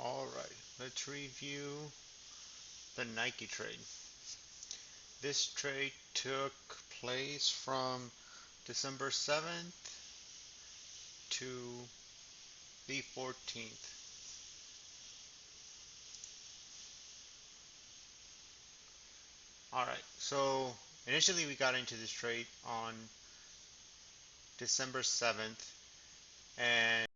Alright, let's review the Nike trade. This trade took place from December 7th to the 14th. Alright, so initially we got into this trade on December 7th and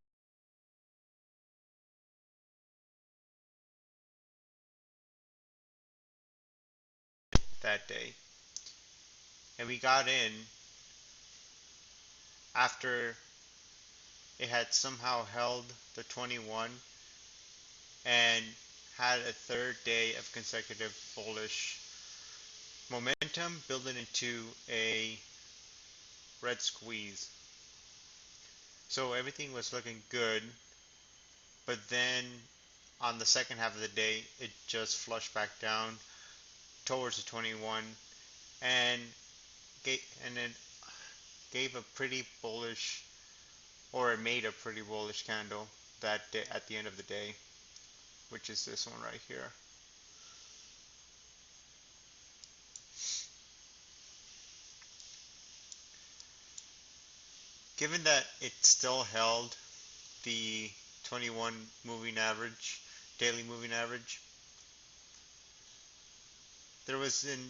that day. And we got in after it had somehow held the 21 and had a third day of consecutive bullish momentum building into a red squeeze. So everything was looking good, but then on the second half of the day, it just flushed back down towards the 21 and it gave a pretty bullish, or it made a pretty bullish candle that day at the end of the day, which is this one right here. Given that it still held the 21 moving average, daily moving average, there wasn't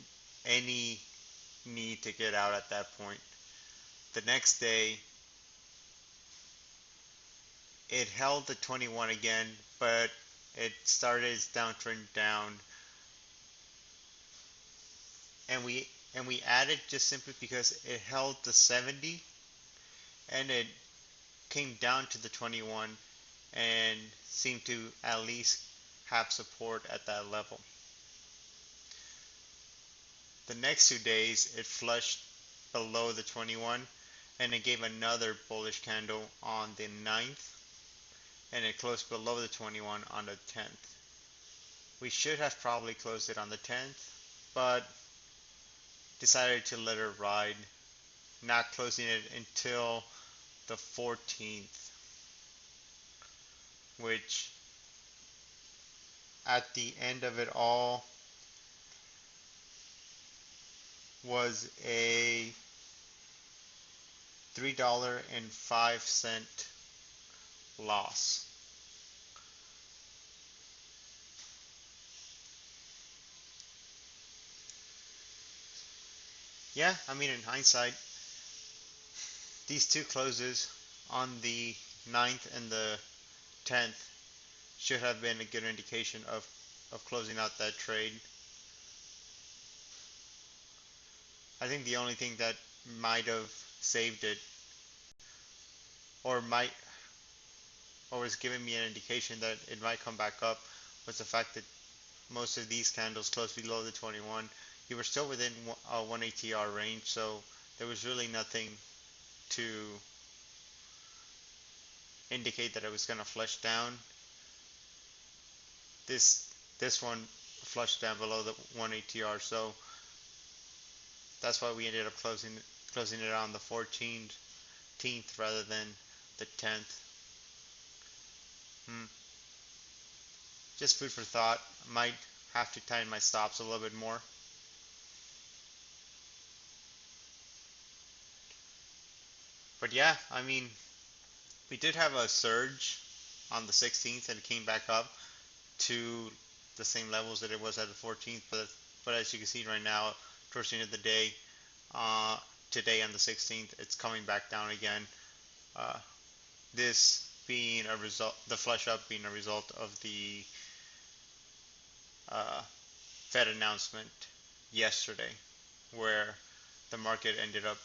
any need to get out at that point. The next day, it held the 21 again, but it started its downtrend down, and we added just simply because it held the 70 and it came down to the 21 and seemed to at least have support at that level. The next 2 days it flushed below the 21 and it gave another bullish candle on the 9th and it closed below the 21 on the 10th. We should have probably closed it on the 10th, but decided to let it ride, not closing it until the 14th, which at the end of it all was a $3.05 loss. Yeah, I mean, in hindsight, these two closes on the 9th and the 10th should have been a good indication of closing out that trade. I think the only thing that might have saved it, or might, or was giving me an indication that it might come back up, was the fact that most of these candles closed below the 21. You were still within a 1 ATR range, so there was really nothing to indicate that it was going to flush down. This one flushed down below the 1 ATR, so that's why we ended up closing it on the 14th rather than the 10th. Hmm. Just food for thought. Might have to tighten my stops a little bit more. But yeah, I mean, we did have a surge on the 16th and it came back up to the same levels that it was at the 14th. But as you can see right now, towards the end of the day, uh, today on the 16th, it's coming back down again. Uh, this being a result, the flush up being a result of the uh, Fed announcement yesterday, where the market ended up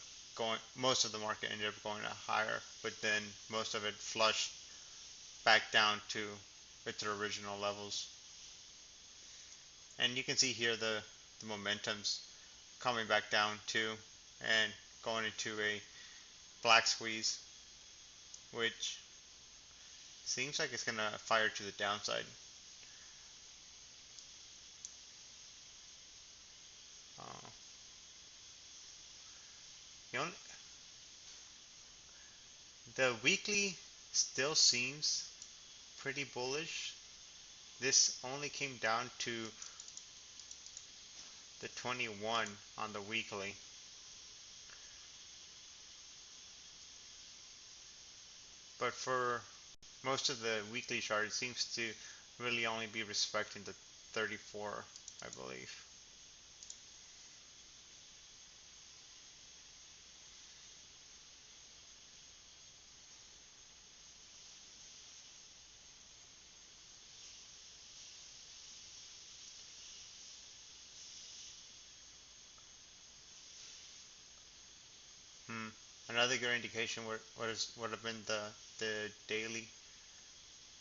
most of the market ended up going higher, but then most of it flushed back down to its original levels. And you can see here the momentum's coming back down too and going into a black squeeze, which seems like it's gonna fire to the downside. Uh, the, only, the weekly still seems pretty bullish. this only came down to the 21 on the weekly. But for most of the weekly chart, it seems to really only be respecting the 34, I believe. Hmm. Another good indication would have been the daily,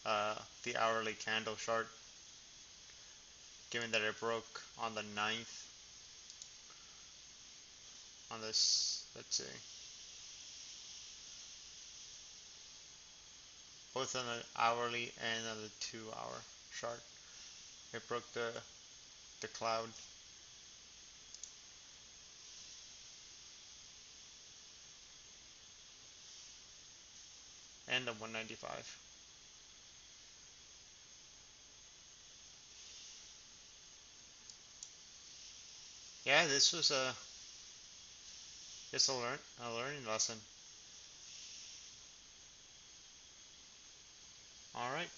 the hourly candle chart, given that it broke on the 9th on this, let's see, both on the hourly and on the 2 hour chart. It broke the cloud. And the 195. Yeah, this was just a learning lesson. All right.